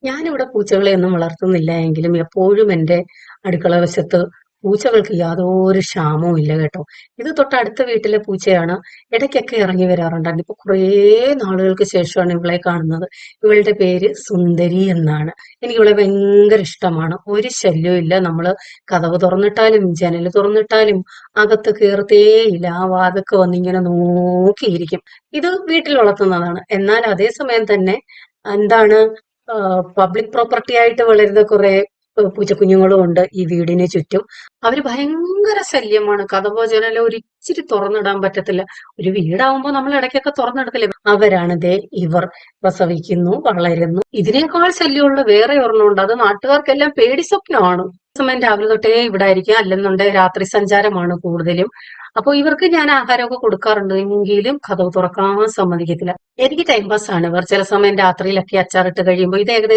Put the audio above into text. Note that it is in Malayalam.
ഞാനിവിടെ പൂച്ചകളെ ഒന്നും വളർത്തുന്നില്ല എങ്കിലും എപ്പോഴും എൻ്റെ അടുക്കള വശത്ത് പൂച്ചകൾക്ക് യാതൊരു ക്ഷാമവും ഇല്ല കേട്ടോ. ഇത് തൊട്ടടുത്ത വീട്ടിലെ പൂച്ചയാണ്. ഇടയ്ക്കൊക്കെ ഇറങ്ങി വരാറുണ്ടായിരുന്നു. ഇപ്പൊ കുറേ നാളുകൾക്ക് ശേഷമാണ് ഇവളെ കാണുന്നത്. ഇവളുടെ പേര് സുന്ദരി എന്നാണ്. എനിക്ക് ഇവളെ ഭയങ്കര ഇഷ്ടമാണ്. ഒരു ശല്യവും ഇല്ല. നമ്മള് കതവ് തുറന്നിട്ടാലും ജനല് തുറന്നിട്ടാലും അകത്ത് കയറത്തേയില്ല. ആ വാതൊക്കെ വന്നിങ്ങനെ നോക്കിയിരിക്കും. ഇത് വീട്ടിൽ വളർത്തുന്നതാണ്. എന്നാൽ അതേസമയം തന്നെ എന്താണ് പബ്ലിക് പ്രോപ്പർട്ടി ആയിട്ട് വളരുന്ന കുറെ പൂച്ചക്കുഞ്ഞുങ്ങളും ഉണ്ട് ഈ വീടിന് ചുറ്റും. അവര് ഭയങ്കര ശല്യമാണ്. കതകോ ജനലോ ഒരിച്ചിരി തുറന്നിടാൻ പറ്റത്തില്ല. ഒരു വീടാവുമ്പോ നമ്മൾ ഇടയ്ക്കൊക്കെ തുറന്നെടുക്കില്ലേ. അവരാണ് ദേ ഇവർ. പ്രസവിക്കുന്നു, വളരുന്നു. ഇതിനേക്കാൾ ശല്യമുള്ള വേറെ ഒരെണ്ണമുണ്ട്. അത് നാട്ടുകാർക്കെല്ലാം പേടി സ്വപ്നമാണ്. സമയം രാവിലെ തൊട്ടേ ഇവിടെ ആയിരിക്കും, അല്ലെന്നുണ്ടെങ്കിൽ രാത്രി സഞ്ചാരമാണ് കൂടുതലും. അപ്പൊ ഇവർക്ക് ഞാൻ ആഹാരമൊക്കെ കൊടുക്കാറുണ്ട്, എങ്കിലും കതവ് തുറക്കാൻ സമ്മതിക്കത്തില്ല. എനിക്ക് ടൈം പാസ് ആണ്. ഇവർ ചില സമയം രാത്രിയിലൊക്കെ അച്ചാറിട്ട് കഴിയുമ്പോൾ ഇത് ഏകദേശം